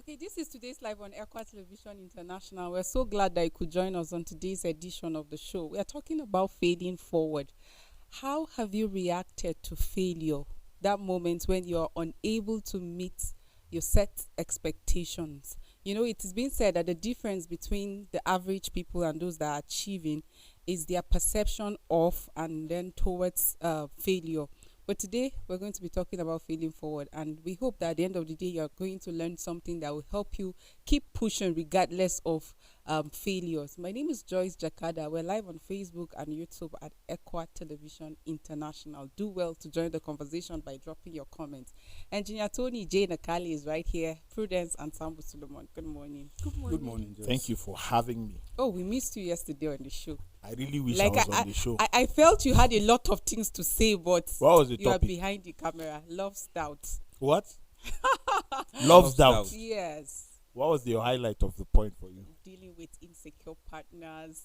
Okay, this is today's live on Equa Television International. We're so glad that you could join us on today's edition of the show. We are talking about failing forward. How have you reacted to failure? That moment when you're unable to meet your set expectations. You know, it is being said that the difference between the average people and those that are achieving is their perception of and then towards failure. But today we're going to be talking about failing forward, and we hope that at the end of the day you're going to learn something that will help you keep pushing regardless of failures. My name is Joyce Jakada. We're live on Facebook and YouTube at Equa Television International. Do well to join the conversation by dropping your comments. Engineer Tony J. Nakali is right here. Prudence and Sambu Solomon. Good morning. Good morning, Joyce. Thank you for having me. Oh, we missed you yesterday on the show. I really wish I was on the show. I felt you had a lot of things to say, but What was the you are topic? behind the camera. Love stout. What? Love's doubt. Yes. What was the highlight of the point for you? Dealing with insecure partners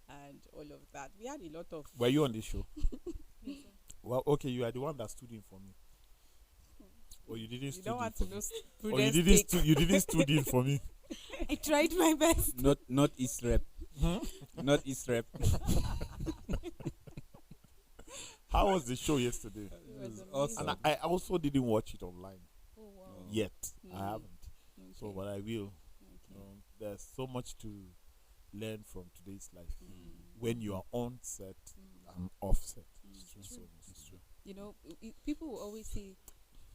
and all of that. We had a lot of. Were you on the show? Well, okay, you are the one that stood in for me. Or you didn't You stood don't in want for to know me. Or Prudence you didn't take. you didn't stood in for me. I tried my best. Not East Rep. Not East Rep. How was the show yesterday? It was awesome. amazing. And I also didn't watch it online Oh, wow. yet. I Mm. haven't. So, Okay. but I will. Okay. There's so much to learn from today's life Mm. when you are on set Mm. and off set. Mm. So, True. it's true. You know, people will always say,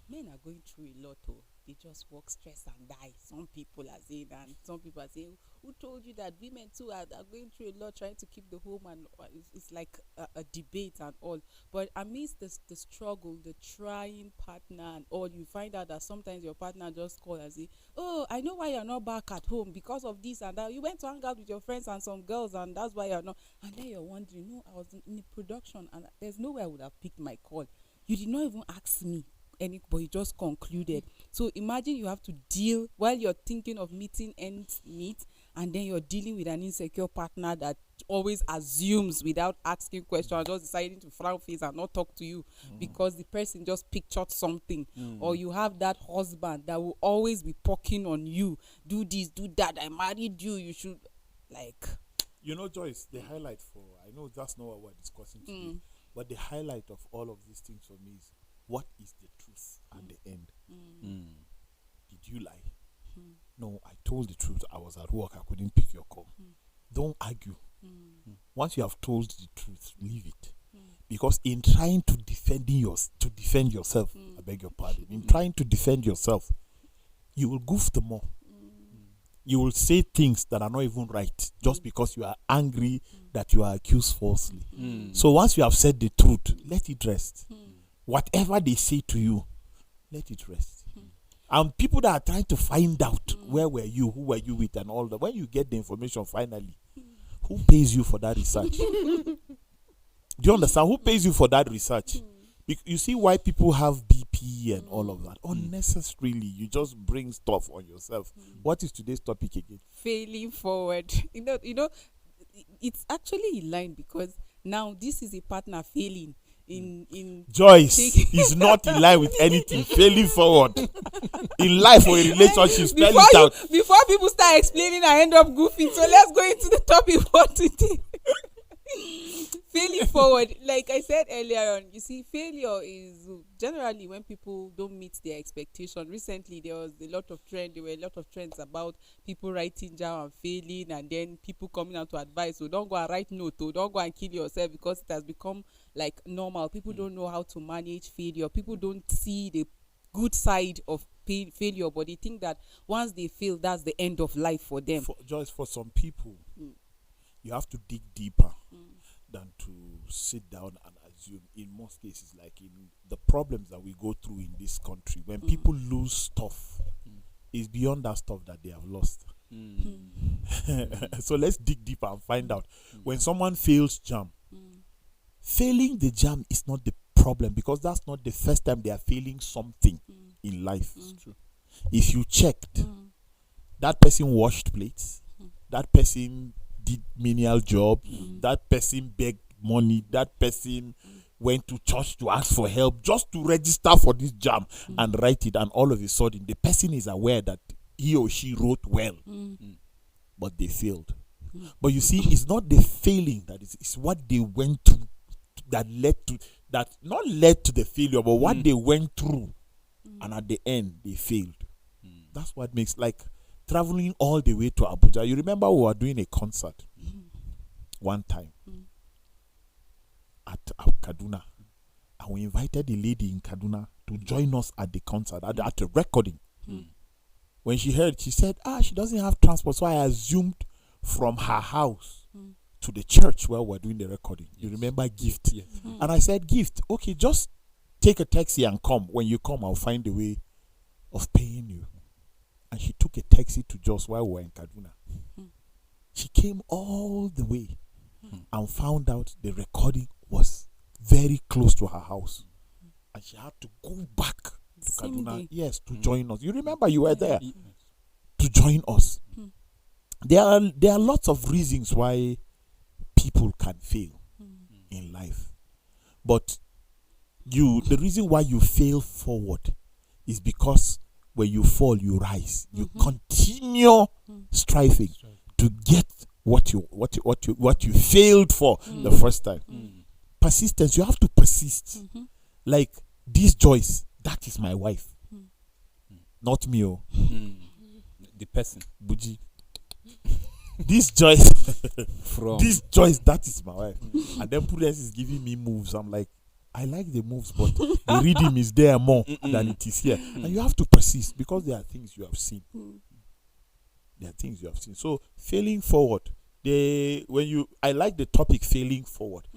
men are going through a lot. Oh, they just work, stress, and die. Some people are saying, and some people are saying, who told you that women too are going through a lot, trying to keep the home, and it's like a debate and all. But amidst the struggle, the trying partner and all, you find out that sometimes your partner just call and say, oh, I know why you're not back at home because of this and that. You went to hang out with your friends and some girls, and that's why you're not. And then you're wondering, no, I was in the production, and there's no way I would have picked my call. You did not even ask me anybody, just concluded. So imagine you have to deal while you're thinking of meeting ends meet, and then you're dealing with an insecure partner that always assumes without asking questions, just deciding to frown face and not talk to you because the person just pictured something. Or you have that husband that will always be poking on you, do this, do that, I married you, you should, like. You know, Joyce, the highlight for, I know that's not what we're discussing today, but the highlight of all of these things for me is, what is the truth at the end? Did you lie? No, I told the truth. I was at work. I couldn't pick your call. Don't argue. Once you have told the truth, leave it. Because in trying to defend yourself, I beg your pardon, in trying to defend yourself, you will goof them more. You will say things that are not even right just because you are angry that you are accused falsely. So once you have said the truth, let it rest. Whatever they say to you, let it rest. And people that are trying to find out where were you, who were you with, and all that, when you get the information finally, who pays you for that research? Do you understand? Who pays you for that research? You see why people have BP and all of that. Unnecessarily, you just bring stuff on yourself. What is today's topic again? Failing forward. You know, it's actually in line because now this is a partner failing in Joyce is not in line with anything. Failing forward in life or in relationship, spell it out. Before people start explaining, I end up goofing. So let's go into the topic for today. Failing forward, like I said earlier on, you see, failure is generally when people don't meet their expectation. Recently, there were a lot of trends about people writing down and failing, and then people coming out to advise. So don't go and write note, don't go and kill yourself, because it has become like normal. People don't know how to manage failure. People don't see the good side of failure, but they think that once they fail, that's the end of life for them. Joyce, for some people, you have to dig deeper than to sit down and assume. In most cases, like in the problems that we go through in this country, when people lose stuff, it's beyond that stuff that they have lost. So let's dig deeper and find out. When someone fails jam, failing the jam is not the problem, because that's not the first time they are failing something in life. If you checked, that person washed plates, that person did menial jobs, that person begged money, that person went to church to ask for help just to register for this jam and write it, and all of a sudden the person is aware that he or she wrote well, Mm. but they failed. But you see, it's not the failing that is, it's what they went through that not led to the failure, but what they went through, and at the end they failed. That's what makes, like, traveling all the way to Abuja. You remember we were doing a concert one time at Kaduna, and we invited a lady in Kaduna to join us at the concert, at the recording. When she heard, she said, she doesn't have transport, so I assumed from her house to the church where we're doing the recording. You remember Gift? Yes. And I said, Gift, okay, just take a taxi and come. When you come, I'll find a way of paying you. And she took a taxi to Jos while we were in Kaduna. She came all the way and found out the recording was very close to her house. And she had to go back to Same Kaduna. day. Yes, to join us. You remember you were there Yes. to join us. There are lots of reasons why people can fail in life. But the reason why you fail forward is because when you fall, you rise. You continue striving to get what you failed for the first time. Persistence. You have to persist. Like this Joyce, that is my wife, not me. Oh, The person Buji. This Joyce, from that is my wife. And then Prudence is giving me moves. I'm like, I like the moves, but the rhythm is there more than it is here. And you have to persist because there are things you have seen. There are things you have seen. So failing forward. I like the topic failing forward.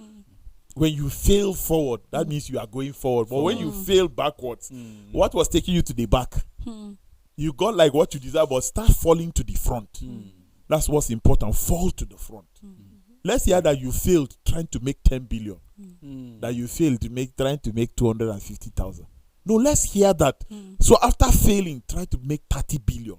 When you fail forward, that means you are going forward. But when you fail backwards, what was taking you to the back? You got like what you desire, but start falling to the front. That's what's important. Fall to the front. Let's hear that you failed trying to make 10 billion. That you failed trying to make 250,000. No, let's hear that. So after failing, try to make 30 billion.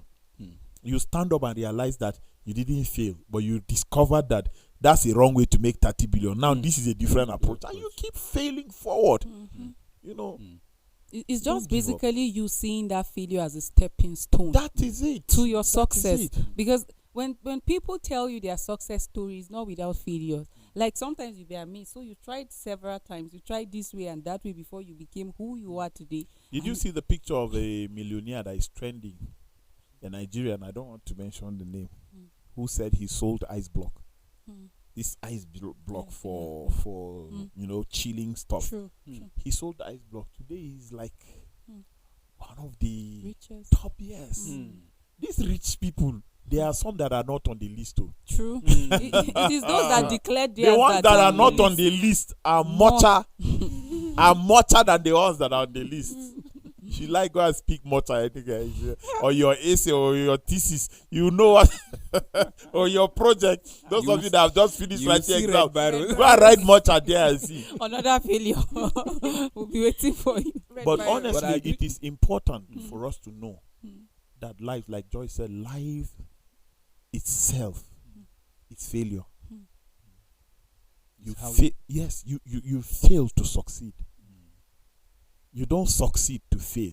You stand up and realize that you didn't fail, but you discovered that that's a wrong way to make 30 billion. Now this is a different approach, and you keep failing forward. You know, It's just Don't give up. basically you seeing that failure as a stepping stone that is it. to your That is success. it. Because when people tell you their success stories, not without failures. Like sometimes you be amazed. So you tried several times. You tried this way and that way before you became who you are today. Did you see the picture of a millionaire that is trending? A Nigerian, I don't want to mention the name, who said he sold ice block. This ice block for chilling stuff. True. He sold the ice block. Today he's like one of the Riches. top years. These rich people, there are some that are not on the list too. True. It is those that declared theirs The ones that are not on the list are mucher than the ones that are on the list. She like go and speak much, I think, or your essay or your thesis, you know what, or your project. Those of you that have just finished you writing see exam, red barrel. go and write much there and see. Another failure will be waiting for you. But But honestly, I agree. it is important for us to know that life, like Joyce said, life itself is failure. You It's how yes, you fail to succeed. You don't succeed to fail.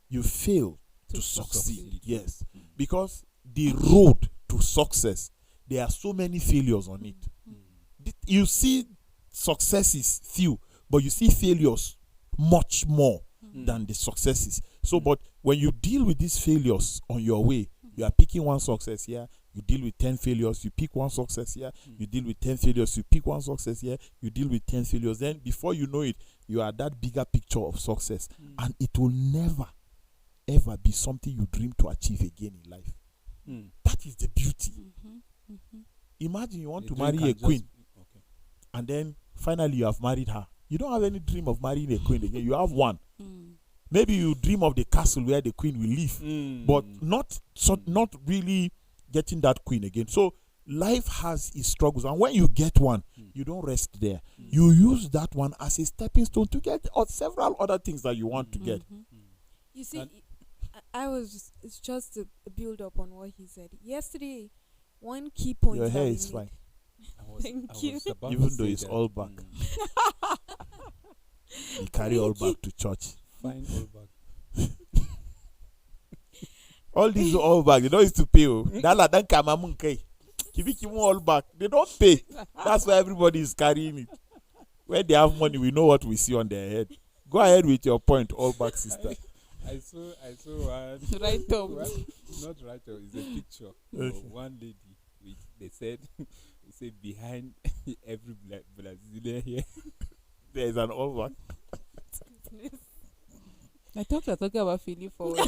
You fail to succeed. succeed. Yes. Because the road to success, there are so many failures on it. You see successes few, but you see failures much more than the successes. So, but when you deal with these failures on your way, you are picking one success here, you deal with 10 failures, you pick one success here, you deal with 10 failures, you pick one success here, you deal with 10 failures. Then before you know it, you are that bigger picture of success. And it will never, ever be something you dream to achieve again in life. That is the beauty. Imagine you want to marry a queen, and then finally you have married her. You don't have any dream of marrying a queen again. You have one. Maybe you dream of the castle where the queen will live, but not really getting that queen again. So life has its struggles, and when you get one, you don't rest there. You use that one as a stepping stone to get several other things that you want to get. You see, it's just a build up on what he said. Yesterday, one key point. Your that hair we is made- fine, Thank you. even though it's all back. You carry all back to church. Fine, all back. All these all back. They don't used to pay. Dala dan kamamun kai. Kimu all back. They don't pay. That's why everybody is carrying it. When they have money, we know what we see on their head. Go ahead with your point, all back sister. I saw one. Right up. Not right up. It's a picture. Of one lady. Which they said behind every Brazilian here. There is an all back. I thought we were talking about feeling forward.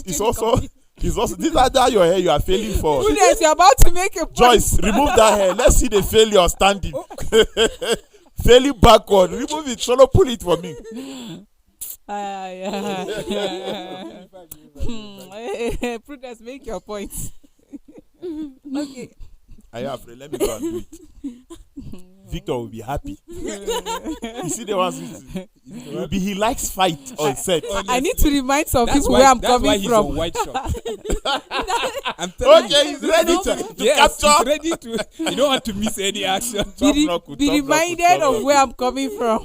It's also this under your hair you are failing for. Prudence, you're about to make a point. Joyce, remove that hair. Let's see the failure standing. Failing backward. Remove it. Solo pull it for me. Prudence, make your point. Okay. Are you afraid? Let me go and do it. Victor will be happy. You see the ones he likes fight on set. I need to remind some people where I'm coming from. On white shop. I'm telling Okay, he's ready to yes, capture. he's ready to. You don't want to miss any action Be reminded of where I'm coming from.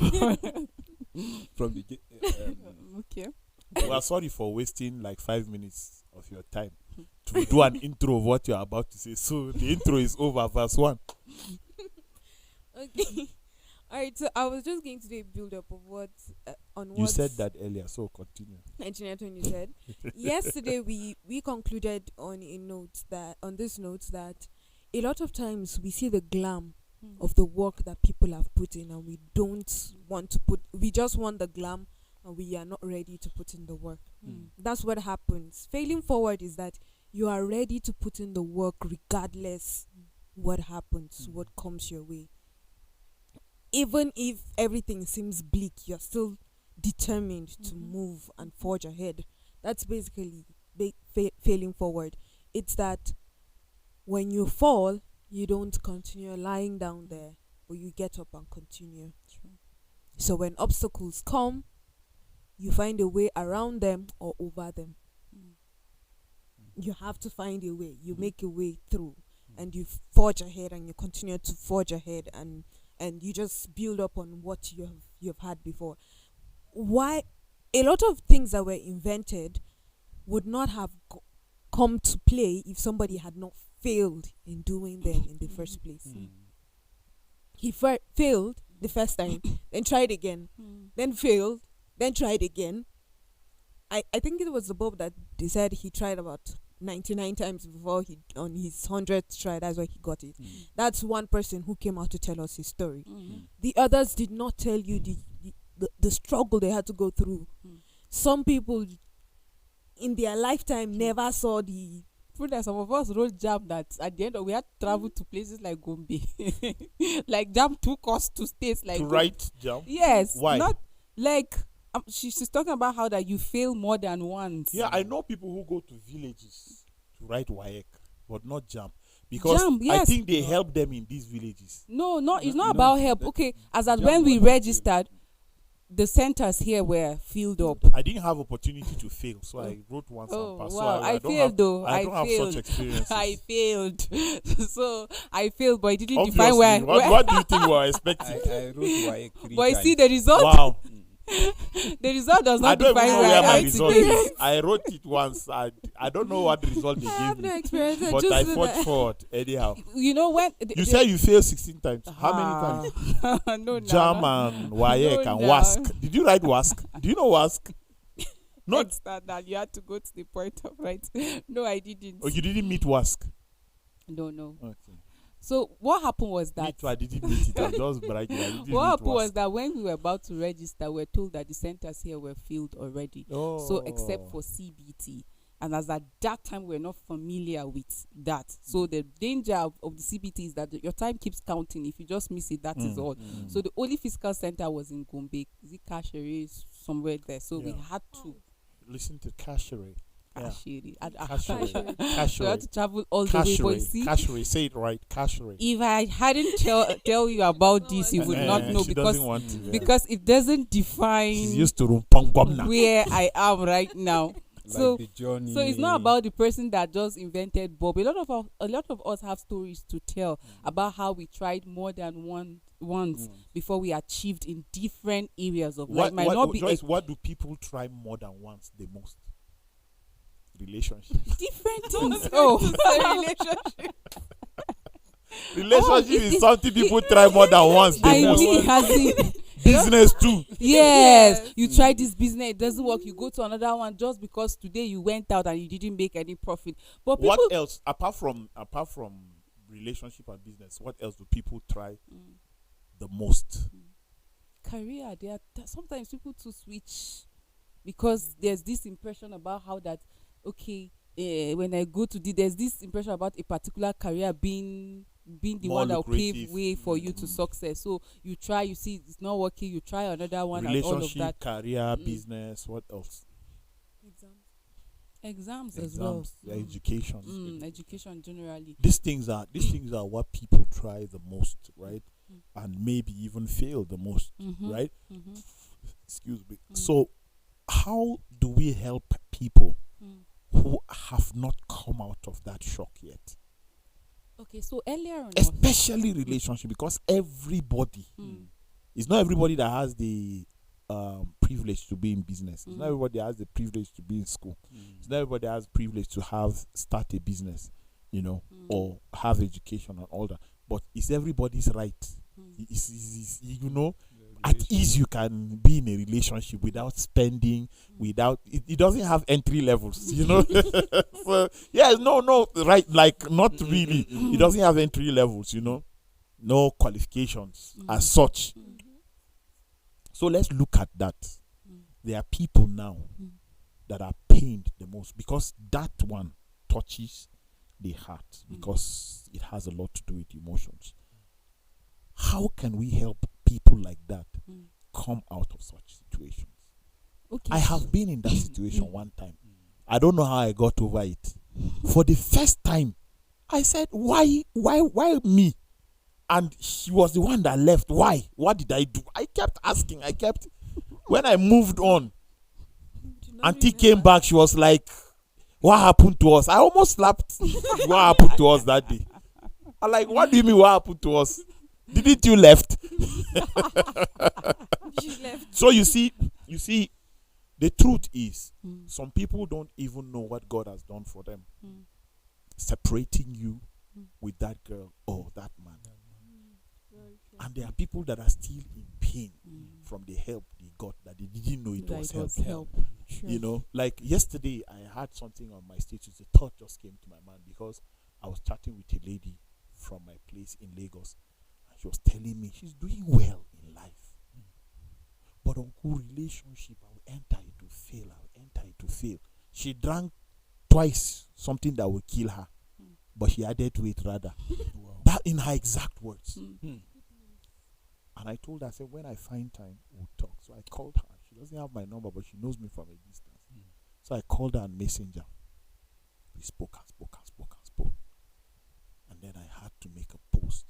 from the. Okay. We are sorry for wasting like 5 minutes of your time to do an intro of what you are about to say. So the intro is over. Verse 1. Okay. All right. So I was just going to do a build up of what You said that earlier, so continue. Engineer Tony said. Yesterday we concluded on this note that a lot of times we see the glam of the work that people have put in, and we don't want to we just want the glam, and we are not ready to put in the work. That's what happens. Failing forward is that you are ready to put in the work regardless what happens, what comes your way. Even if everything seems bleak, you're still determined to move and forge ahead. That's basically failing forward. It's that when you fall, you don't continue lying down there, but you get up and continue. So when obstacles come, you find a way around them or over them. You have to find a way. You make a way through, and you forge ahead, and you continue to forge ahead, and you just build up on what you've had before. Why a lot of things that were invented would not have come to play if somebody had not failed in doing them in the first place. He failed the first time, then tried again, then failed, then tried again. I think it was the Bob that they said he tried about 99 times before on his 100th try. That's why he got it. That's one person who came out to tell us his story. The others did not tell you the struggle they had to go through. Some people in their lifetime never saw the Some of us road jam that at the end we had to travel to places like Gombe. Like jam took us to states like to write jam. Yes. Why? Not like she's talking about how that you fail more than once. Yeah, I know people who go to villages to write WAEC, but not jam. Because JAMB, yes. I think they help them in these villages. No, it's not about help. Okay, as at when we registered, the centers here were filled up. I didn't have opportunity to fail, so I wrote once and passed. Wow, So I failed though. I don't have such experiences. I failed. So I failed, but it didn't Obviously, define where. what do you think we were expecting? I wrote WAEC 3 But you times. see the result. Wow. The result does I not don't even define know where where I my am result today. is. I wrote it once. I don't know what result they I have gave no me. experience. But just I so fought that- forward anyhow. You know when You said you failed 16 times. How many times? No, Jam and WAEC and WASC. Did you write WASC? Do you know WASC? No. Not that you had to go to the point of right. No, I didn't. Oh, you didn't meet WASC? No. Okay. So what happened was Me that too, I didn't meet it. I'm just bragging. I didn't what meet happened was WASC. that when we were about to register, we were told that the centers here were filled already. So except for CBT. And as at that time, we're not familiar with that. So the danger of the CBT is that your time keeps counting. If you just miss it, that is all. So the only physical center was in Gombe. Is it Kashere? Somewhere there. So we had to Listen to Kashere. Yeah. Kashere. Kashere. So we Kashere. had to travel all the way. But you see, Kashere. Say it right. Kashere. if I hadn't tell you about this, you would not know She because doesn't want to, yeah. because it doesn't She's define used to Rumpangomna. where I am right now. Like the journey. So it's not about the person that just invented Bob. A lot of us have stories to tell about how we tried more than once before we achieved in different areas of life. Might not be Joyce, what do people try more than once the most? relationships. Different things. Oh, relationship. Relationship is something people try more than once. I They must. mean, has it. Business too. Yes, you try this business, it doesn't work. You go to another one just because today you went out and you didn't make any profit. But people, What else apart from relationship and business? What else do people try the most? career, sometimes people to switch because there's this impression about how that okay. When I go to there's this impression about a particular career being the More one that will pave lucrative. way for you to success. So you try, you see it's not working, you try another one, and all of Relationship, that. career, business. What else? Exams as well. Exams, yeah, education. Education generally. These things are what people try the most, right? And maybe even fail the most, right? Excuse me. So, how do we help people who have not come out of that shock yet? Okay, so earlier on, Especially relationship, because everybody, it's not everybody that has the privilege to be in business. It's not everybody that has the privilege to be in school. It's not everybody that has privilege to start a business, or have education and all that. But it's everybody's right. It's at ease you can be in a relationship without spending, without it doesn't have entry levels, So no, right, like not really. It doesn't have entry levels, no qualifications as such. So let's look at that. There are people now that are pained the most because that one touches the heart because it has a lot to do with emotions. How can we help people like that come out of such situations? okay, I have been in that situation one time. I don't know how I got over it. For the first time, I said, why me? And she was the one that left. Why? What did I do? I kept asking. When I moved on, Auntie came back. She was like, what happened to us? I almost slapped what happened to us that day. I'm like, what do you mean what happened to us? Didn't you left? She left. So you see, the truth is, some people don't even know what God has done for them. Separating you with that girl or that man. And there are people that are still in pain from the help they got that they didn't know it was help. Sure. Like yesterday, I had something on my status. The thought just came to my mind because I was chatting with a lady from my place in Lagos. And she was telling me she's doing well in life. But on good relationship, I will enter it to fail. She drank twice something that will kill her. But she added to it rather. That in her exact words. And I told her, I said, when I find time, we'll talk. So I called her. She doesn't have my number, but she knows me from a distance. So I called her on Messenger. We spoke. And then I had to make a post.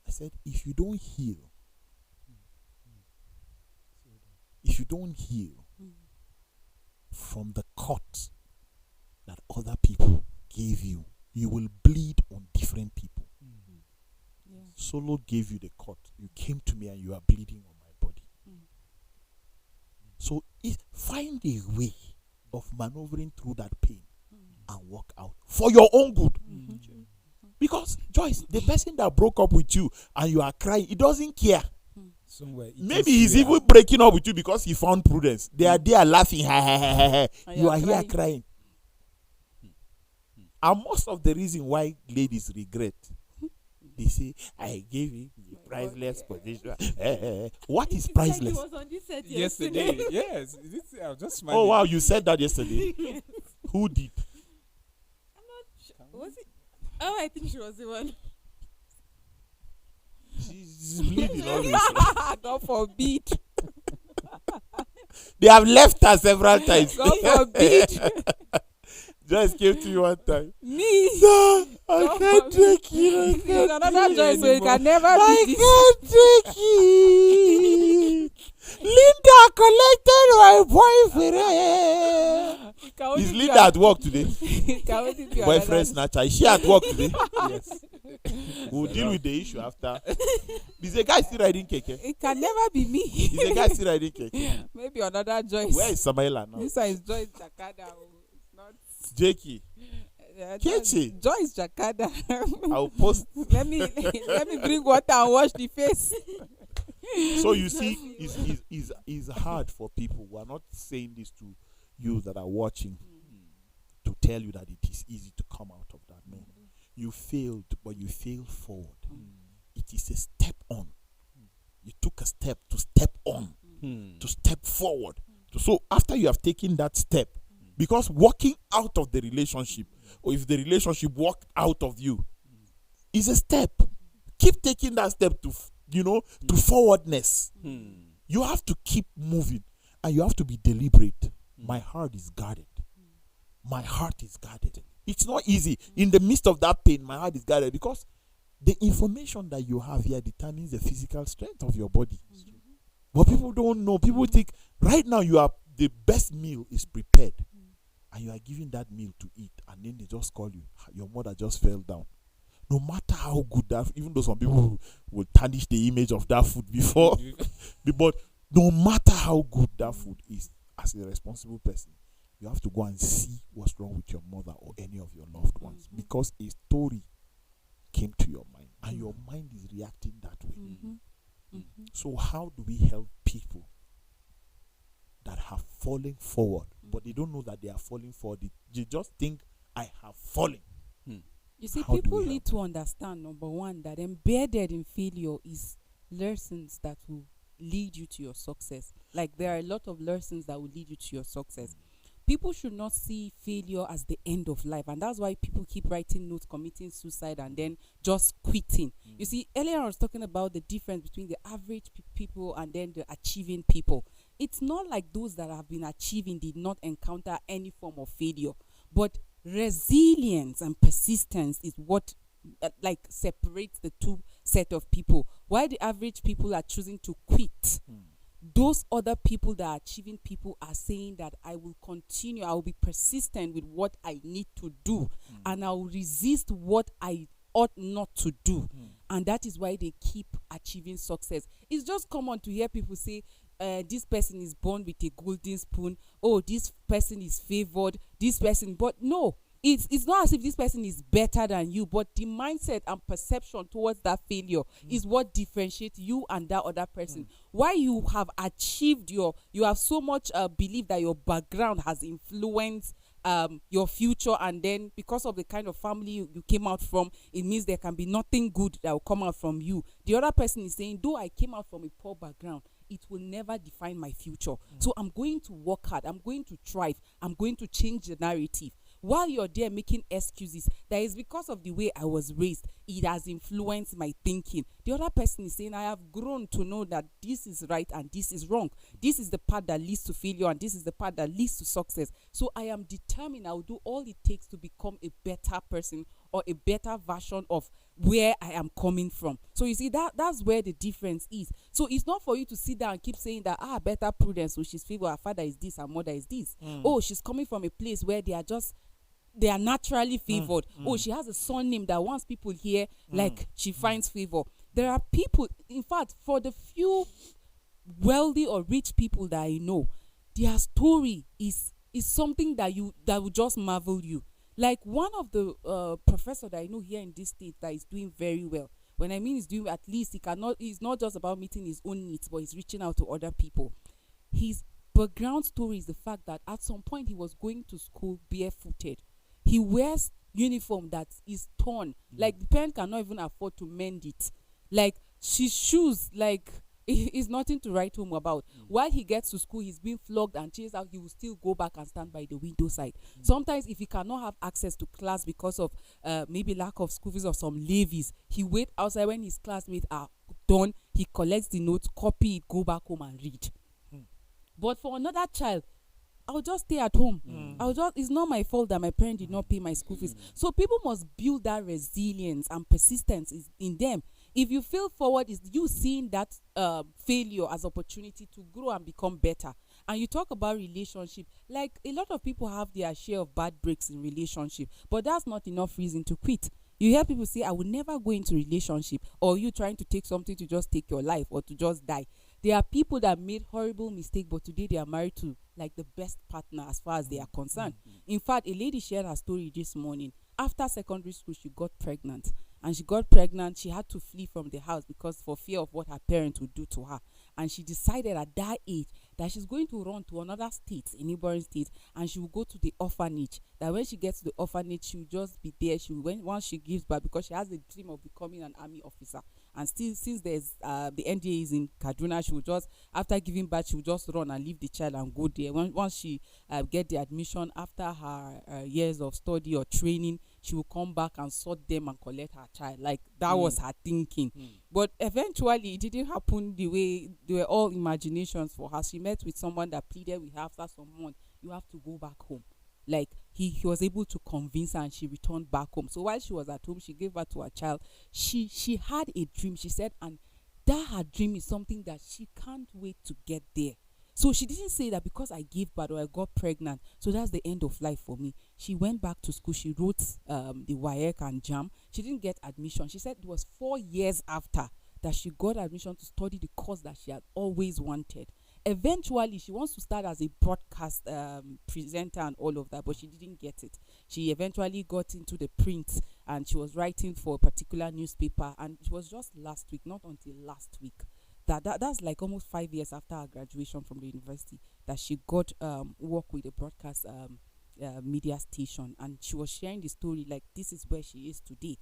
I said, if you don't heal from the cut that other people gave you, you will bleed on different people. Yeah. Solo gave you the cut. You came to me and you are bleeding on my body. So find a way of maneuvering through that pain and work out for your own good. Because Joyce, the person that broke up with you and you are crying, he doesn't care. Somewhere. Maybe he's even breaking up with you because he found prudence. They are there laughing. You are here crying. And most of the reason why ladies regret, they say, I gave him the priceless position. What is priceless? Was on this set Yesterday. Yes. I was just smiling. Oh, wow, you said that yesterday. Who did? I'm not sure. Was it? Oh, I think she was the one. She's bleeding always. God forbid. They have left her several times. God forbid. Joyce came to you one time. Me. Sir, I can't take it. It's another Joyce, so it can never I be this. can't take it. Linda collected my boyfriend. It can only Is be Linda at work today? It can only be Boyfriend another- snatcher. Is she at work today? Yes. We'll deal with the issue after. Is the guy still riding keke? It can never be me. Is the guy still riding keke? Maybe another Joyce. Where is Samaila now? This one is Joyce Takada. Not Jakey, Kechi. Joyce Jakada. I'll post. let me bring water and wash the face. So you see, it's hard for people. We're not saying this to you that are watching to tell you that it is easy to come out of that. No, you failed, but you failed forward. It is a step on. You took a step to step on, to step forward. So after you have taken that step, because walking out of the relationship, or if the relationship walked out of you, is a step. Keep taking that step to to forwardness. You have to keep moving, and you have to be deliberate. My heart is guarded. My heart is guarded. It's not easy. In the midst of that pain, my heart is guarded, because the information that you have here determines the physical strength of your body. But people don't know. People think right now the best meal is prepared, and you are giving that meal to eat, and then they just call you, your mother just fell down. No matter how good that, even though some people will tarnish the image of that food before, but no matter how good that food is, as a responsible person, you have to go and see what's wrong with your mother or any of your loved ones, because a story came to your mind, and your mind is reacting that way. So how do we help people that have fallen forward, but they don't know that they are falling forward? They just think, I have fallen. You see, How do people we need to understand, number one, that embedded in failure is lessons that will lead you to your success. Like, there are a lot of lessons that will lead you to your success. People should not see failure as the end of life, and that's why people keep writing notes, committing suicide, and then just quitting. You see, earlier I was talking about the difference between the average people and then the achieving people. It's not like those that have been achieving did not encounter any form of failure, but resilience and persistence is what separates the two set of people. Why the average people are choosing to quit, those other people that are achieving people are saying that I will continue, I will be persistent with what I need to do, and I will resist what I ought not to do. And that is why they keep achieving success. It's just common to hear people say, this person is born with a golden spoon. Oh, this person is favored. This person, but no, it's not as if this person is better than you, but the mindset and perception towards that failure is what differentiates you and that other person. Why you have achieved you have so much belief that your background has influenced your future, and then because of the kind of family you came out from, it means there can be nothing good that will come out from you. The other person is saying, though I came out from a poor background, it will never define my future. So I'm going to work hard, I'm going to thrive, I'm going to change the narrative. While you're there making excuses, that is because of the way I was raised, it has influenced my thinking. The other person is saying, I have grown to know that this is right and this is wrong. This is the path that leads to failure, and this is the path that leads to success. So I am determined, I will do all it takes to become a better person, or a better version of where I am coming from. So you see, that's where the difference is. So it's not for you to sit down and keep saying that, better Prudence, so she's favored, her father is this, her mother is this. Oh, she's coming from a place where they are naturally favored. Oh, she has a surname that once people hear, she finds favor. There are people, in fact, for the few wealthy or rich people that I know, their story is something that will just marvel you. Like one of the professor that I know here in this state that is doing very well. When I mean he's doing, at least he's not just about meeting his own needs, but he's reaching out to other people. His background story is the fact that at some point he was going to school barefooted. He wears uniform that is torn. Like the parent cannot even afford to mend it. Like his shoes, is nothing to write home about. While he gets to school, he's being flogged and chased out. He will still go back and stand by the window side. Sometimes if he cannot have access to class because of maybe lack of school fees or some levies, he wait outside when his classmates are done. He collects the notes, copy it, go back home and read. But for another child, I'll just stay at home. It's not my fault that my parent did not pay my school fees. So people must build that resilience and persistence in them. If you fail forward, is you seeing that failure as opportunity to grow and become better. And you talk about relationship, like a lot of people have their share of bad breaks in relationship, but that's not enough reason to quit. You hear people say, I will never go into relationship, or you trying to take something to just take your life or to just die. There are people that made horrible mistakes, but today they are married to like the best partner as far as they are concerned. In fact, a lady shared her story this morning. After secondary school, she got pregnant. And she got pregnant, she had to flee from the house because for fear of what her parents would do to her. And she decided at that age that she's going to run to another state, a neighboring state, and she will go to the orphanage. That when she gets to the orphanage, she will just be there. Once she gives birth, because she has a dream of becoming an army officer. And still, since there's the NDA is in Kaduna, she will just, after giving birth, she will just run and leave the child and go there. Once she get the admission, after her years of study or training, she will come back and sort them and collect her child. Like, that was her thinking. But eventually, it didn't happen the way they were all imaginations for her. She met with someone that pleaded with her after some months, you have to go back home. Like, he was able to convince her and she returned back home. So while she was at home, she gave birth to her child. She had a dream, she said, and that her dream is something that she can't wait to get there. So she didn't say that because I gave birth or I got pregnant, so that's the end of life for me. She went back to school. She wrote the WAEC and JAM. She didn't get admission. She said it was 4 years after that she got admission to study the course that she had always wanted. Eventually, she wants to start as a broadcast presenter and all of that, but she didn't get it. She eventually got into the print, and she was writing for a particular newspaper, and it was just last week, not until last week, that's like almost 5 years after her graduation from the university, that she got work with a broadcast media station, and she was sharing the story like this is where she is today.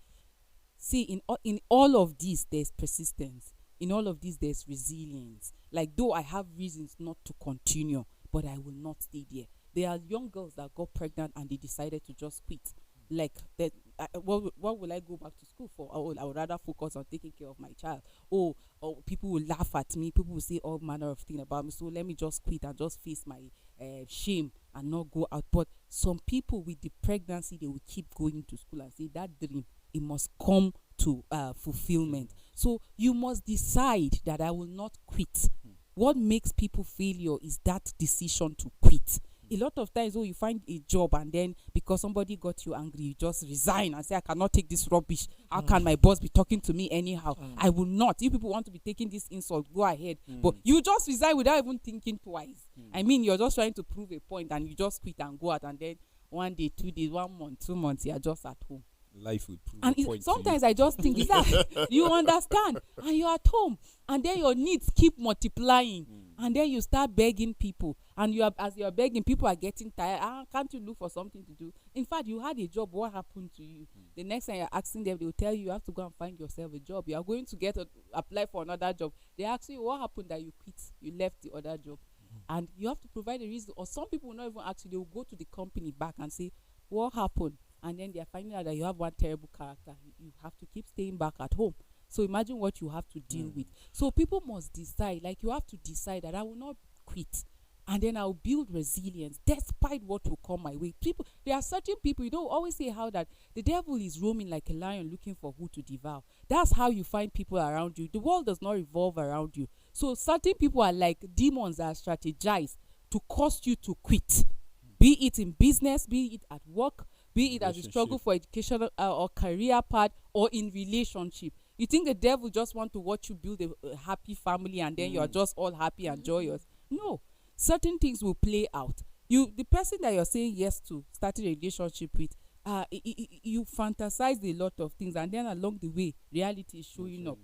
See, in all of this, there's persistence. In all of this, there's resilience. Like, though I have reasons not to continue, but I will not stay there. There are young girls that got pregnant and they decided to just quit. Like, that, what will I go back to school for? I would rather focus on taking care of my child. Or people will laugh at me. People will say all manner of things about me. So let me just quit and just face my shame and not go out. But some people with the pregnancy, they will keep going to school and say that dream, it must come to fulfillment. So you must decide that I will not quit. What makes people failure is that decision to quit. A lot of times, you find a job and then because somebody got you angry, you just resign and say, I cannot take this rubbish. How can my boss be talking to me anyhow? I will not. You people want to be taking this insult, go ahead. But you just resign without even thinking twice. I mean, you're just trying to prove a point and you just quit and go out, and then 1 day, 2 days, 1 month, 2 months, you're just at home. Life will prove And a point. sometimes I just think, is that you understand? And you're at home, and then your needs keep multiplying, and then you start begging people, and as you're begging, people are getting tired. Can't you look for something to do? In fact, you had a job. What happened to you? The next time you're asking them, they will tell you have to go and find yourself a job. You are going to apply for another job. They ask you what happened that you quit, you left the other job, and you have to provide a reason. Or some people will not even ask you. They will go to the company back and say, what happened? And then they are finding out that you have one terrible character. You have to keep staying back at home. So imagine what you have to deal with. So people must decide, like you have to decide that I will not quit. And then I'll build resilience despite what will come my way. There are certain people, always say how that the devil is roaming like a lion looking for who to devour. That's how you find people around you. The world does not revolve around you. So certain people are like demons that strategize to cause you to quit. Be it in business, be it at work, be it as a struggle for educational or career path, or in relationship. You think the devil just want to watch you build a happy family and then you're just all happy and joyous? No. Certain things will play out. The person that you're saying yes to, starting a relationship with, you fantasize a lot of things, and then along the way, reality is showing up.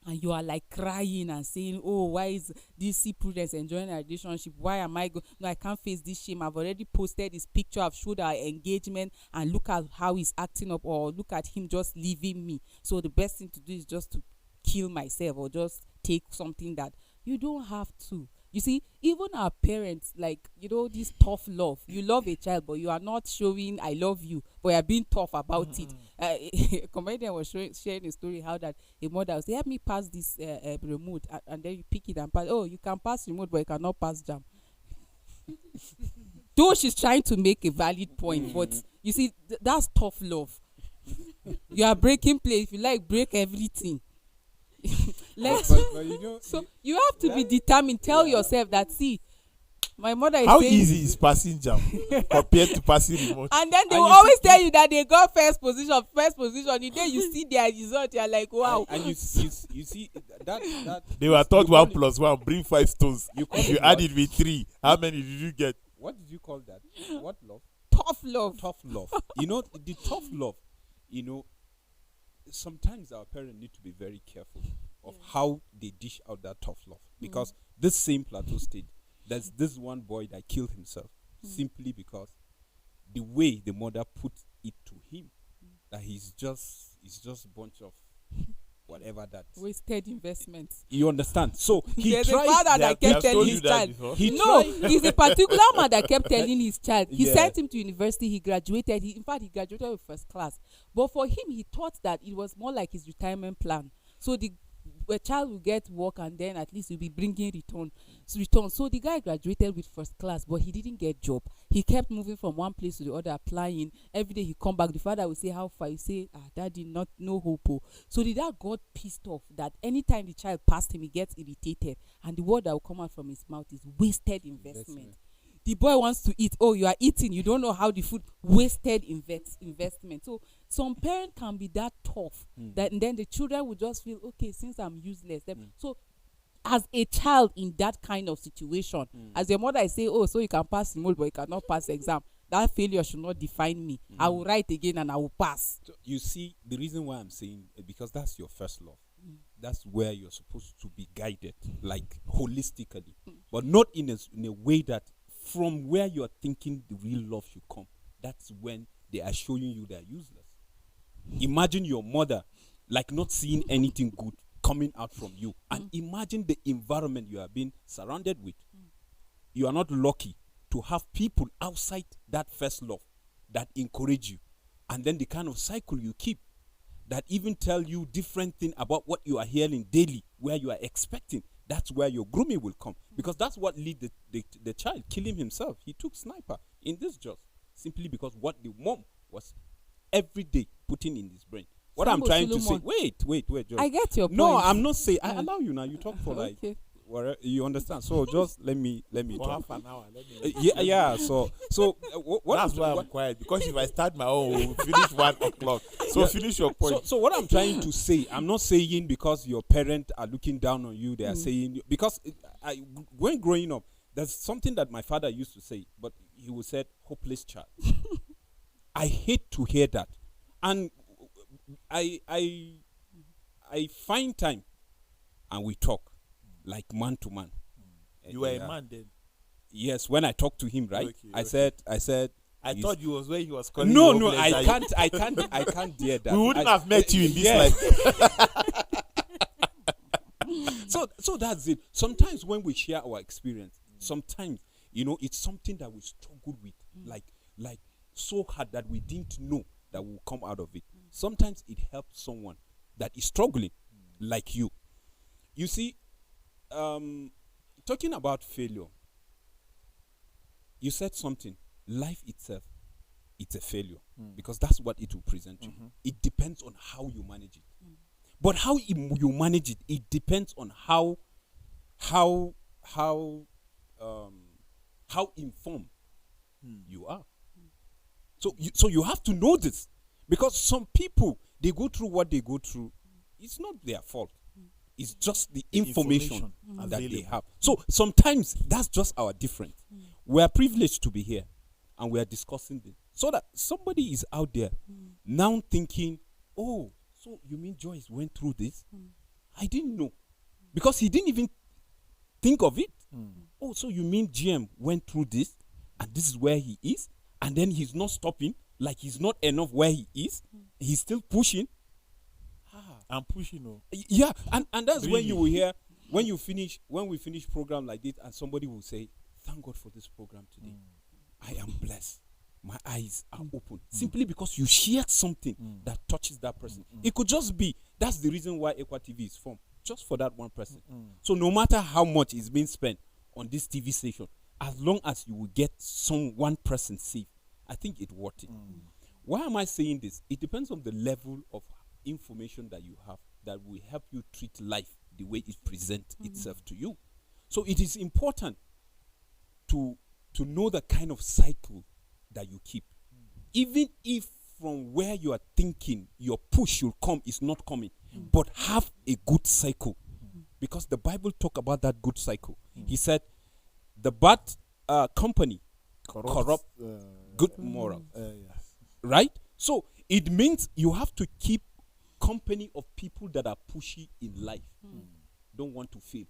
And you are like crying and saying, oh, why is this Prudence enjoying a relationship? Why am I no, I can't face this shame. I've already posted this picture. I've showed our engagement, and look at how he's acting up, or look at him just leaving me. So the best thing to do is just to kill myself or just take something that you don't have to. You see, even our parents, like, this tough love. You love a child, but you are not showing I love you, but you're being tough about it. A comedian was sharing a story how that a mother will say, help me pass this remote, and then you pick it and pass. Oh, you can pass remote, but you cannot pass jam. Though she's trying to make a valid point, but you see, that's tough love. You are breaking play. If you like, break everything. But so you have to be determined. Tell yourself that, see, my mother is how saying, easy is passing jam compared to passing remote? and then they will always tell you that they got first position. The day you see their result, you're like, wow. And you see that They were taught you call 1 plus 1, bring 5 stones. You call If you it add what? it with 3, how many did you get? What did you call that? What love? Tough love. Tough love. You know, the tough love, you know, sometimes our parents need to be very careful of how they dish out that tough love. Because this same Plateau State, there's this one boy that killed himself simply because the way the mother put it to him, that he's just a bunch of whatever that. Wasted investments. You understand? So he There's a tried. father They have that kept told telling you his that child. before? He No, tried. he's a particular man that kept telling his child. He Yeah. sent him to university. He graduated. In fact, he graduated with first class. But for him, he thought that it was more like his retirement plan. So the child will get work and then at least he'll be bringing return. So the guy graduated with first class, but he didn't get job. He kept moving from one place to the other, applying. Every day he come back. The father will say, "How far?" You say, "Daddy, no hope." Oh." So the dad got pissed off that anytime the child passed him, he gets irritated, and the word that will come out from his mouth is wasted investment. The boy wants to eat. Oh, you are eating. You don't know how the food wasted investment. So some parents can be that tough that, and then the children will just feel, okay, since I'm useless. So as a child in that kind of situation, as your mother is saying, oh, so you can pass the mold, but you cannot pass exam. That failure should not define me. I will write again and I will pass. So you see, the reason why I'm saying, because that's your first love. That's where you're supposed to be guided, like holistically, but not in a way that from where you're thinking the real love should come. That's when they are showing you they're useless. Imagine your mother, like not seeing anything good coming out from you, and imagine the environment you are being surrounded with. You are not lucky to have people outside that first love that encourage you, and then the kind of cycle you keep that even tell you different thing about what you are hearing daily, where you are expecting. That's where your grooming will come, because that's what lead the child killing himself. He took sniper in this job simply because what the mom was every day putting in his brain. What Sambo I'm trying to say, Solomon. wait, Joyce. I get your point. No, I'm not saying. I allow you now. You talk for like, Okay. you understand. So just let me For talk. half an hour. Let me. Yeah. So what That's why I'm quiet, because if I start my own, we'll finish 1 o'clock. So finish your point. So what I'm trying to say, I'm not saying because your parents are looking down on you, they are saying, because when growing up, there's something that my father used to say, but he would say, hopeless child. I hate to hear that. And I find time and we talk like man to man. You were a man then. Yes, when I talked to him, right? Okay, I okay. said I you thought you was when he was calling no, you no, hopeless, I that can't dare that. We wouldn't I- have met you in this yeah. life. So that's it. Sometimes when we share our experience, sometimes it's something that we struggle with, like so hard that we didn't know that will come out of it. Sometimes it helps someone that is struggling, like you. You see, talking about failure, you said something. Life itself, it's a failure because that's what it will present you. It depends on how you manage it. But how you manage it, it depends on how informed you are. So you have to know this, because some people, they go through what they go through. It's not their fault. It's just the information that they available. have. So sometimes that's just our difference. We are privileged to be here and we are discussing this, so that somebody is out there now thinking, oh, so you mean Joyce went through this? I didn't know, because he didn't even think of it. Oh, so you mean GM went through this and this is where he is, and then he's not stopping, like he's not enough where he is, he's still pushing. I'm pushing. Yeah, and that's when Really? you will hear, when we finish program like this, and somebody will say, thank God for this program today. I am blessed. My eyes are open. Simply because you shared something that touches that person. It could just be, that's the reason why Equa TV is formed, just for that one person. So no matter how much is being spent on this TV station, as long as you will get one person saved, I think it's worth it. Why am I saying this? It depends on the level of information that you have that will help you treat life the way it presents itself to you. So it is important to know the kind of cycle that you keep. Even if from where you are thinking your push will come is not coming, but have a good cycle because the Bible talk about that good cycle. He said, the bad company corrupt good moral, Yes. right? So it means you have to keep company of people that are pushy in life, don't want to fail.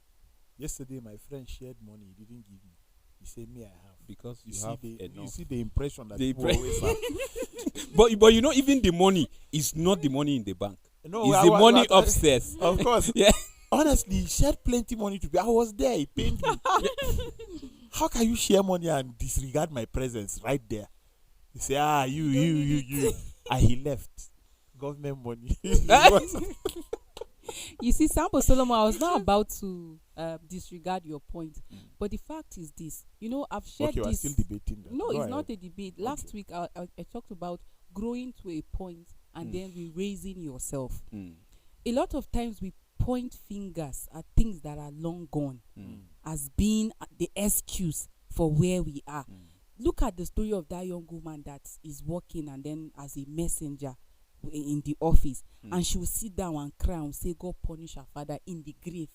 Yesterday, my friend shared money. He didn't give me. He said, "Me, I have." Because You you see have the enough. you see the impression that The people always have. But you know, even the money is not the money in the bank. No, It's the money upstairs. Of course. Yeah. Honestly, he shared plenty money to me. I was there. He paid me. How can you share money and disregard my presence right there? He say, you. And he left. Government money. You see, Sample Solomon, I was not about to disregard your point, but the fact is this. You know, I've shared Okay, we're this. still debating that. No, Go it's ahead. not a debate. Last week, I talked about growing to a point and then re-raising yourself. A lot of times we point fingers at things that are long gone as being the excuse for where we are. Look at the story of that young woman that is working and then as a messenger in the office, and she will sit down and cry and say, God punish her father in the grave,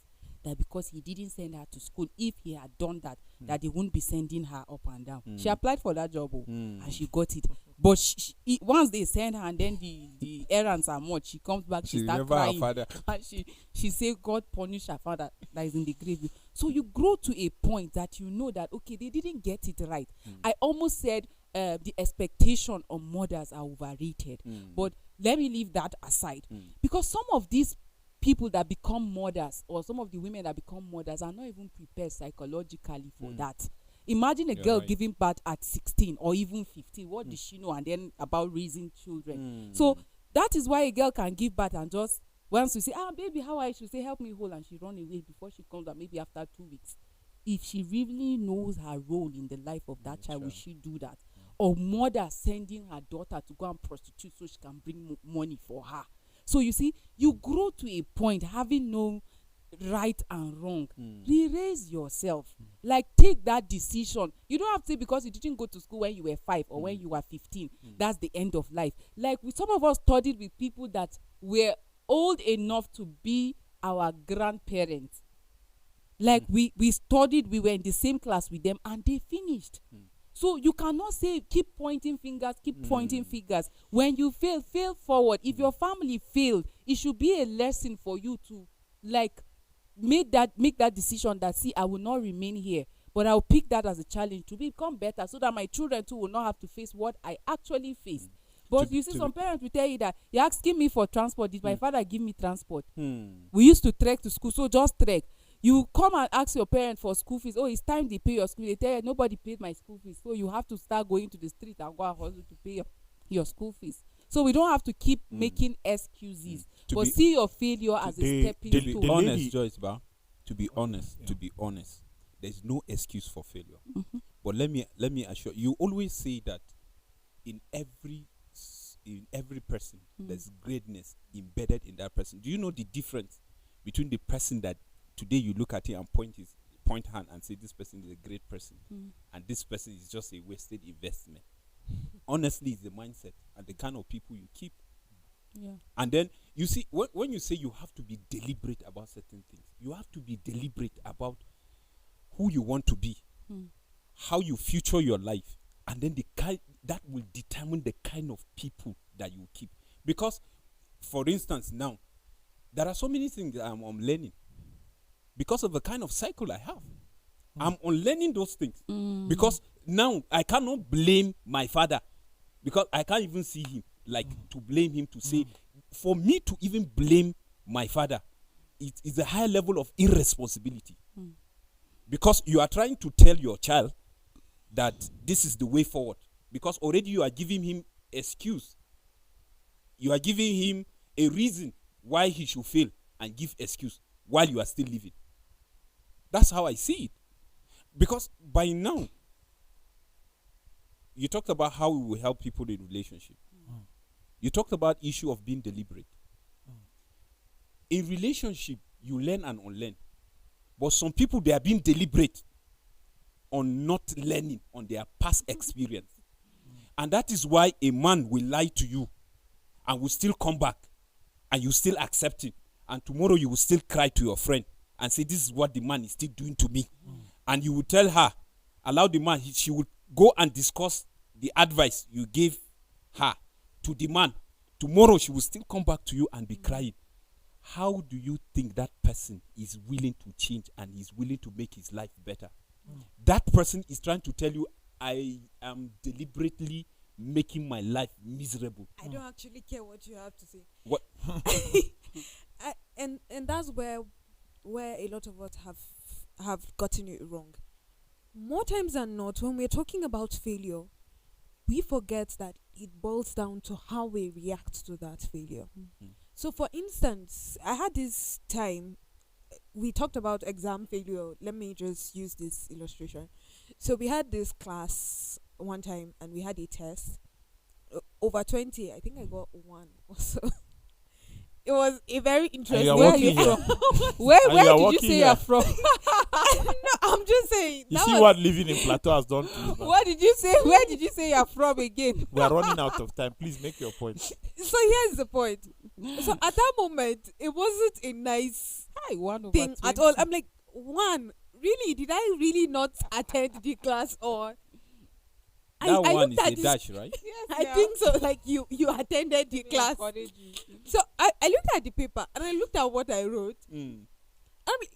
that because he didn't send her to school. If he had done that, that they wouldn't be sending her up and down. She applied for that job, and she got it. But once they send her and then the errands are much, she comes back, she starts remember her crying, father. and she say, God punish her father that is in the grave. So you grow to a point that you know that, okay, they didn't get it right. I almost said the expectation on mothers are overrated, but let me leave that aside, because some of these people that become mothers, or some of the women that become mothers, are not even prepared psychologically for that. Imagine a You're girl right. giving birth at 16 or even 15. What does she know? And then about raising children. So that is why a girl can give birth and just once you say, baby, how are you? She'll say, help me hold, and she run away before she comes back, maybe after 2 weeks. If she really knows her role in the life of that child, will she do that? Or mother sending her daughter to go and prostitute so she can bring money for her. So you see, you grow to a point having no right and wrong. Re-raise yourself. Like, take that decision. You don't have to say because you didn't go to school when you were 5 or when you were 15. That's the end of life. Like, some of us studied with people that were old enough to be our grandparents. Like, we studied, we were in the same class with them, and they finished. So you cannot say keep pointing fingers. When you fail forward. If your family failed, it should be a lesson for you to, like, make that decision that, see, I will not remain here, but I'll pick that as a challenge to become better, so that my children too will not have to face what I actually faced. But you see, some parents will tell you that, you're asking me for transport. Did my father give me transport? We used to trek to school, so just trek. You come and ask your parents for school fees. Oh, it's time they pay your school. They tell you nobody paid my school fees, so you have to start going to the street and go and hustle to pay your school fees. So we don't have to keep making excuses, but see your failure as a stepping To be stone. honest, Joyce, to be honest, there's no excuse for failure. But let me assure you, always say that in every person, there's greatness embedded in that person. Do you know the difference between the person that today you look at him and point hand and say this person is a great person, and this person is just a wasted investment? Honestly, it's the mindset and the kind of people you keep. Yeah. And then you see, when you say you have to be deliberate about certain things, you have to be deliberate about who you want to be, how you future your life, and then that will determine the kind of people that you keep. Because, for instance, now there are so many things that I'm learning because of the kind of cycle I have. I'm unlearning those things because now I cannot blame my father, because I can't even see him, like, to blame him, to say, for me to even blame my father, it is a high level of irresponsibility. Because you are trying to tell your child that this is the way forward, because already you are giving him excuse. You are giving him a reason why he should fail and give excuse while you are still living. That's how I see it. Because by now, you talked about how we will help people in relationship. You talked about issue of being deliberate. In relationship, you learn and unlearn. But some people, they are being deliberate on not learning on their past experience. And that is why a man will lie to you and will still come back and you still accept it. And tomorrow you will still cry to your friend and say, this is what the man is still doing to me. And you would tell her, allow the man, she would go and discuss the advice you gave her to the man. Tomorrow she will still come back to you and be crying. How do you think that person is willing to change and is willing to make his life better? That person is trying to tell you, I am deliberately making my life miserable. I don't actually care what you have to say. What? And that's where a lot of us have gotten it wrong. More times than not, when we're talking about failure, we forget that it boils down to how we react to that failure. So, for instance, I had this time, we talked about exam failure. Let me just use this illustration. So, we had this class one time and we had a test. Over 20, I think I got 1 or so. It was a very interesting. are Where are working you here. from? And Where you are did you working say here. you're from? No, I'm just saying. You that see was- what living in Plateau has done to you now? What did you say? Where did you say you're from again? We are running out of time. Please make your point. So here's the point. So at that moment, it wasn't a nice Hi, 1 over thing at all. 20. I'm like, one, really? Did I really not attend the class, or That I one looked is at a this- dash, right? Yes, I yeah. think so. Like you attended the They class. encourage you. So I looked at the paper and I looked at what I wrote. I mean,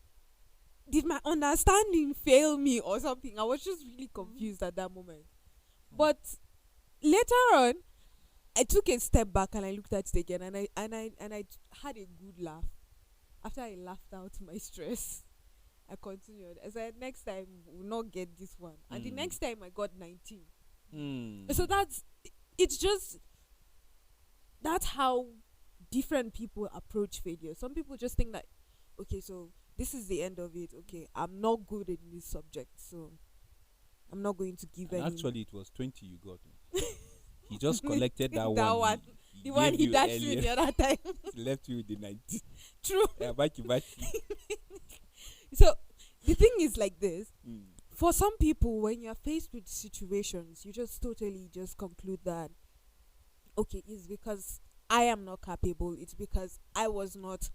did my understanding fail me or something? I was just really confused at that moment. But later on, I took a step back and I looked at it again, and I had a good laugh. After I laughed out my stress, I continued. I said, next time we'll not get this one. And the next time I got 19. So it's just that's how different people approach failure. Some people just think that, okay, so this is the end of it. Okay, I'm not good in this subject, so I'm not going to give And any. actually, it was 20 you got. He just collected that, That one. one. He The one gave he you dashed you earlier. the other time. Left you with the 19. True. Yeah, back you back. So the thing is like this. For some people, when you're faced with situations, you just totally just conclude that, okay, it's because I am not capable. It's because I was not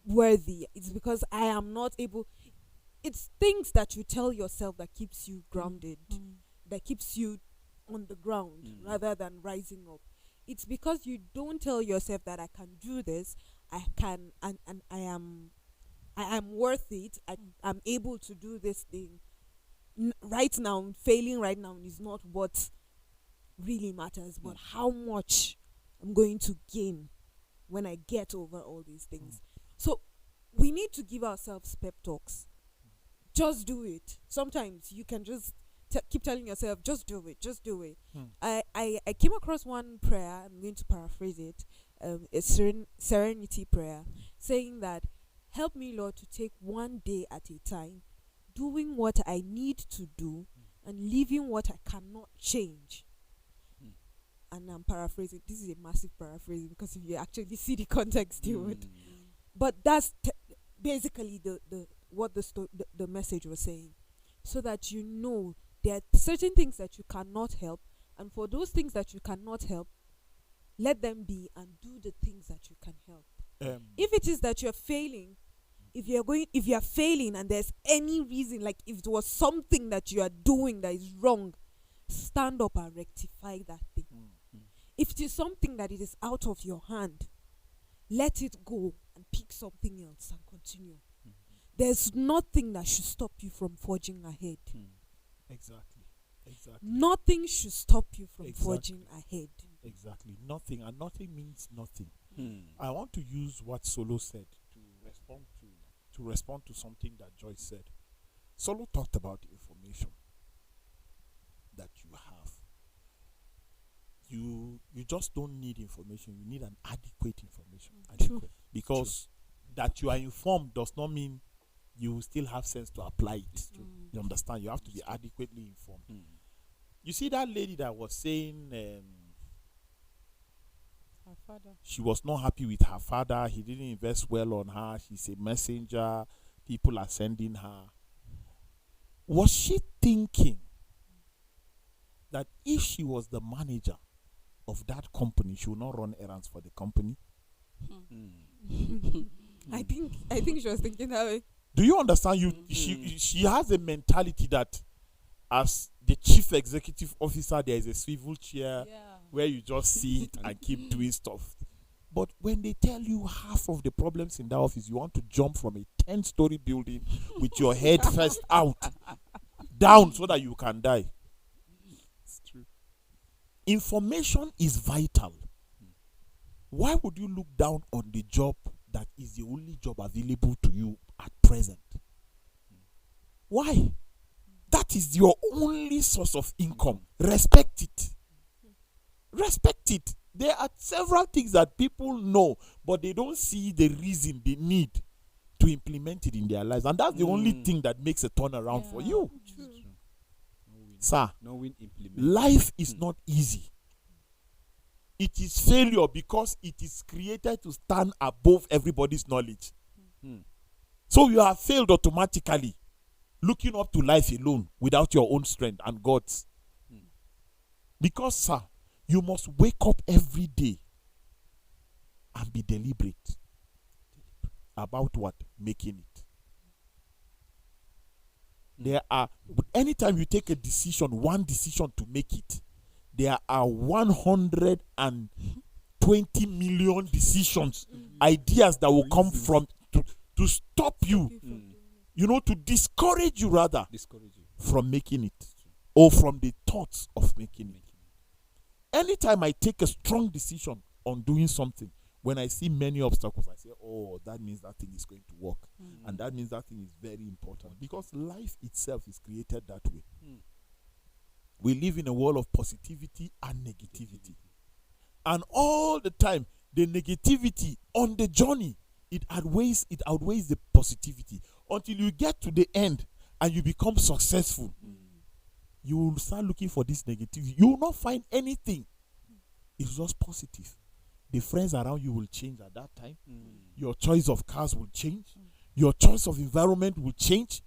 worthy. It's because I am not able. It's things that you tell yourself that keeps you grounded, that keeps you on the ground rather than rising up. It's because you don't tell yourself that I can do this, I can, and I am worth it. I'm able to do this thing. Right now, failing right now is not what really matters, but how much I'm going to gain when I get over all these things. So we need to give ourselves pep talks. Just do it. Sometimes you can just keep telling yourself, just do it, just do it. I came across one prayer, I'm going to paraphrase it, a serenity prayer, saying that, help me, Lord, to take one day at a time, doing what I need to do and leaving what I cannot change. And I'm paraphrasing. This is a massive paraphrase because if you actually see the context, you would. But that's basically what the message was saying. So that you know there are certain things that you cannot help, and for those things that you cannot help, let them be and do the things that you can help. If it is that you're failing, if you are failing and there's any reason, like if it was something that you are doing that is wrong, stand up and rectify that thing. If it is something that it is out of your hand, let it go and pick something else and continue. There's nothing that should stop you from forging ahead. Exactly. Nothing should stop you from Exactly. forging ahead. Exactly. Nothing, and nothing means nothing. I want to use what Solo said to respond to something that Joyce said. Solo talked about the information that you have. You just don't need information. You need an adequate information. True. Because that you are informed does not mean you will still have sense to apply it. You understand? You have to be adequately informed. You see that lady that was saying Her father. she was not happy with her father. He didn't invest well on her. She's a messenger. People are sending her. Was she thinking that if she was the manager of that company, she would not run errands for the company? I think she was thinking that way. Do you understand? She has a mentality that as the chief executive officer, there is a swivel chair where you just sit and keep doing stuff. But when they tell you half of the problems in that office, you want to jump from a 10-story building with your head first out, down so that you can die. It's true. Information is vital. Why would you look down on the job that is the only job available to you at present? Why? That is your only source of income. Respect it. Respect it. There are several things that people know, but they don't see the reason they need to implement it in their lives. And that's the only thing that makes a turnaround for you. True. Sir, Knowing implement. life is not easy. It is failure because it is created to stand above everybody's knowledge. So you have failed automatically, looking up to life alone without your own strength and God's. Because, sir, you must wake up every day and be deliberate about what? Making it. There are, anytime you take a decision, one decision to make it, there are 120 million decisions, ideas that will come from to stop you, to discourage you rather Discourage you. from making it or from the thoughts of making it. Anytime I take a strong decision on doing something, when I see many obstacles, I say, oh, that means that thing is going to work. And that means that thing is very important. Because life itself is created that way. We live in a world of positivity and negativity. And all the time, the negativity on the journey, it outweighs the positivity. Until you get to the end and you become successful, you will start looking for this negativity. You will not find anything. It's just positive. The friends around you will change at that time. Your choice of cars will change. Your choice of environment will change.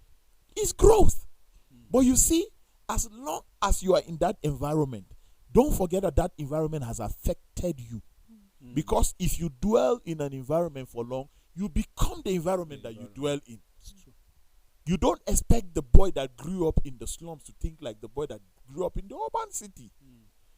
It's growth. But you see, as long as you are in that environment, don't forget that environment has affected you. Because if you dwell in an environment for long, you become the environment that you dwell in. You don't expect the boy that grew up in the slums to think like the boy that grew up in the urban city.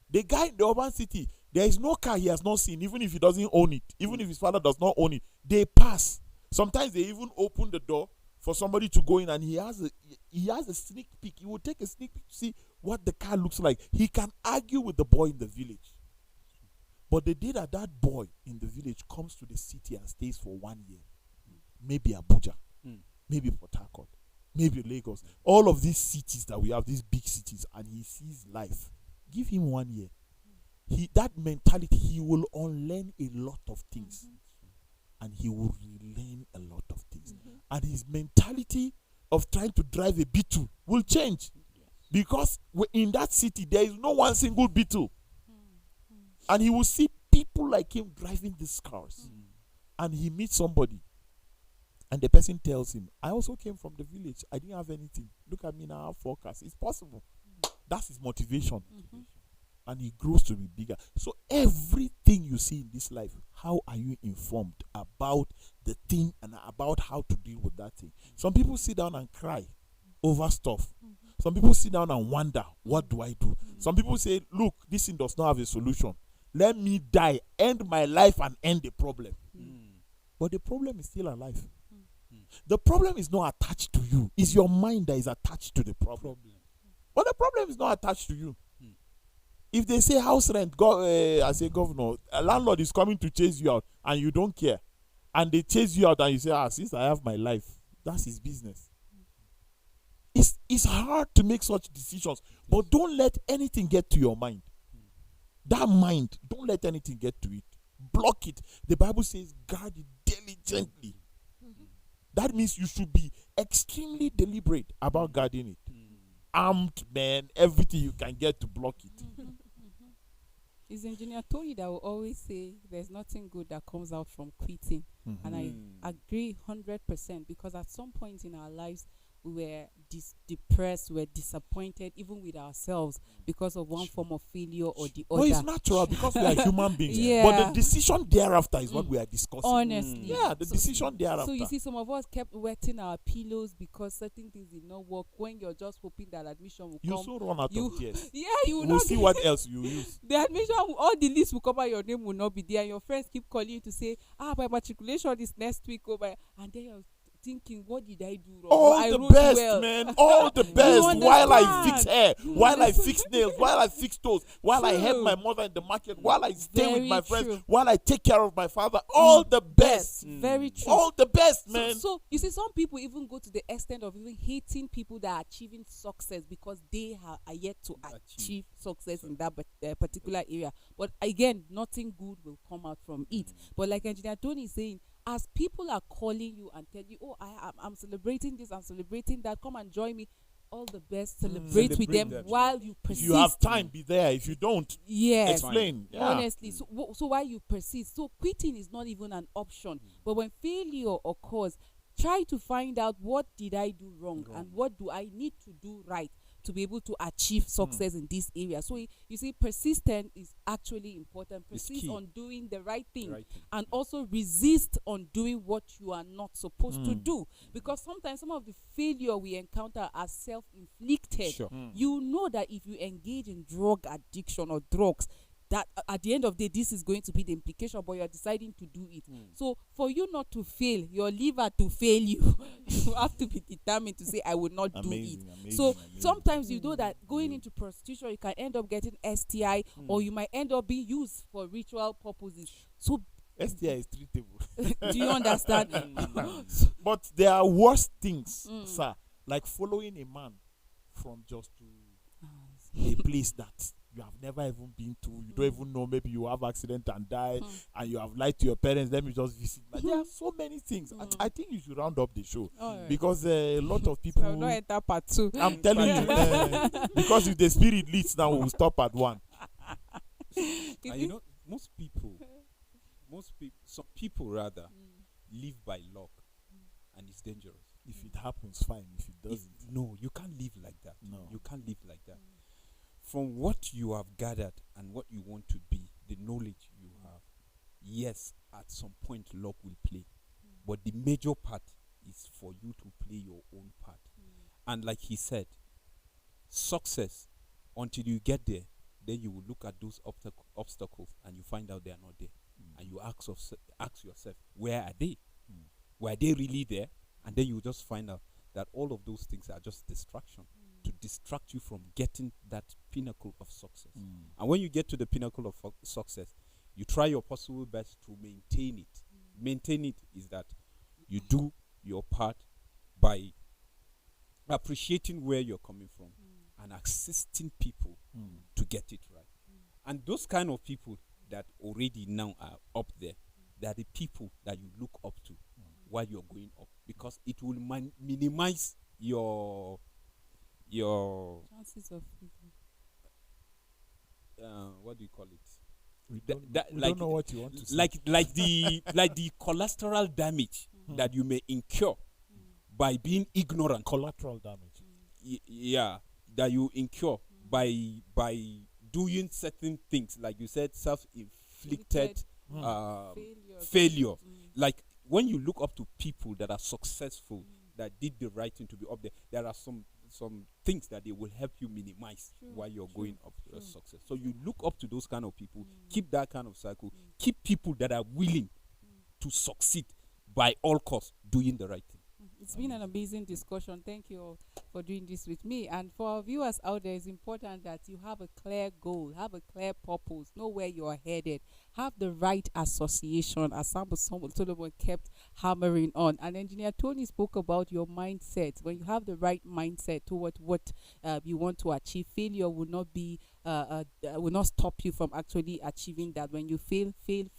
The guy in the urban city, there is no car he has not seen, even if he doesn't own it, even if his father does not own it. They pass. Sometimes they even open the door for somebody to go in, and he has a sneak peek. He will take a sneak peek to see what the car looks like. He can argue with the boy in the village. But the day that boy in the village comes to the city and stays for 1 year, maybe Abuja, maybe Port Harcourt, maybe Lagos, all of these cities that we have, these big cities, and he sees life, give him 1 year. That mentality, he will unlearn a lot of things. And he will relearn a lot of things. And his mentality of trying to drive a Beetle will change. Because in that city, there is no one single Beetle. And he will see people like him driving these cars. And he meets somebody. And the person tells him, I also came from the village. I didn't have anything. Look at me now, I have 4 cars. It's possible. That's his motivation. And he grows to be bigger. So everything you see in this life, how are you informed about the thing and about how to deal with that thing? Some people sit down and cry over stuff. Some people sit down and wonder, what do I do? Some people say, look, this thing does not have a solution. Let me die, end my life and end the problem. But the problem is still alive. The problem is not attached to you. It's your mind that is attached to the problem. But the problem is not attached to you. If they say house rent, I say governor, a landlord is coming to chase you out and you don't care. And they chase you out and you say, since I have my life, that's his business. It's hard to make such decisions, but don't let anything get to your mind. That mind, don't let anything get to it. Block it. The Bible says, guard it diligently. That means you should be extremely deliberate about guarding it. Armed, man, everything you can get to block it. It's Engineer Tony that will always say there's nothing good that comes out from quitting. And I agree 100%, because at some point in our lives, we were depressed, we're disappointed even with ourselves because of one form of failure or the No, it's other. natural because we are human beings. Yeah. But the decision thereafter is what we are discussing. Honestly. Yeah, the decision thereafter. So you see, some of us kept wetting our pillows because certain things did not work. When you're just hoping that admission will you come, soon run out you- of tears. yeah, you will We'll not see get- what else you use. the admission, all the list will come out, your name will not be there. And your friends keep calling you to say, my matriculation is next week, and then you're thinking, what did I do wrong? All I the wrote best, well. man. All the best. While I fix understand? hair, You while I understand? fix nails, while I fix toes, while I help True. my mother in the market, while I stay with Very my friends, true. while I take care of my father. All the best. Very true. All the best, So, man. so you see, some people even go to the extent of even hating people that are achieving success because they are yet to achieve success in that particular area. But again, nothing good will come out from it. But like Engineer Tony is saying, as people are calling you and tell you, oh, I'm celebrating this, I'm celebrating that, come and join me. All the best, celebrate with Celebrate them them. while you If persist. you have time, be there. If you don't, Yes. explain. Yeah. Honestly, so why you persist? So quitting is not even an option. But when failure occurs, try to find out, what did I do wrong and what do I need to do right to be able to achieve success in this area. So you see, persistence is actually important. It's Persist key. on doing the right thing, Right thing. and also resist on doing what you are not supposed to do. Because sometimes some of the failure we encounter are self-inflicted. Sure. You know that if you engage in drug addiction or drugs, that at the end of the day, this is going to be the implication, but you're deciding to do it. So for you not to fail, your liver to fail you, you have to be determined to say, I will not do it. So sometimes you know that going into prostitution, you can end up getting STI, or you might end up being used for ritual purposes. So STI is treatable. do you understand? But there are worse things, sir, like following a man from just to a place that you have never even been to. You don't even know. Maybe you have accident and die, and you have lied to your parents. Let me just visit. But there are so many things. I think you should round up the show because a lot of people. I will not enter part 2. I'm telling you, because if the spirit leads now, we'll stop at 1. And you know, some people rather live by luck, and it's dangerous. If it happens, fine. If it doesn't, No, you can't live like that. No. You can't live like that. From what you have gathered and what you want to be, the knowledge you have, yes, at some point luck will play. But the major part is for you to play your own part. And like he said, success, until you get there, then you will look at those obstacles and you find out they are not there. And you ask yourself, where are they? Were they really there? And then you just find out that all of those things are just distraction to distract you from getting that pinnacle of success. And when you get to the pinnacle of success, you try your possible best to maintain it. Maintain it is that you do your part by appreciating where you're coming from and assisting people to get it right. And those kind of people that already now are up there, they are the people that you look up to while you're going up, because it will minimize your chances of what do you call it? we Like- don't know what you want to say. like the collateral damage that you may incur by being ignorant. collateral damage. Yeah, that you incur by doing certain things, like you said, self-inflicted failure. Like when you look up to people that are successful, that did the right thing to be up there, there are some things that they will help you minimize while you're going up to success. So you look up to those kind of people, keep that kind of cycle, keep people that are willing to succeed by all costs, doing the right thing. It's been an amazing discussion. Thank you all for doing this with me. And for our viewers out there, it's important that you have a clear goal, have a clear purpose, know where you are headed, have the right association, as Solomon kept hammering on. And Engineer Tony spoke about your mindset. When you have the right mindset toward what you want to achieve, failure will not be will not stop you from actually achieving that. When you fail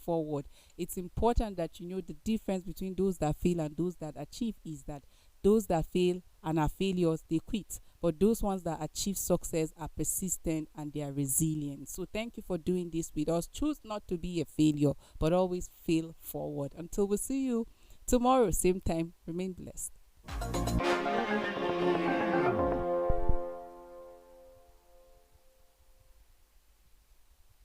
forward. It's important that you know the difference between those that fail and those that achieve is that those that fail and are failures, they quit. But those ones that achieve success are persistent and they are resilient. So thank you for doing this with us. Choose not to be a failure, but always fail forward. Until we see you tomorrow, same time, remain blessed. you.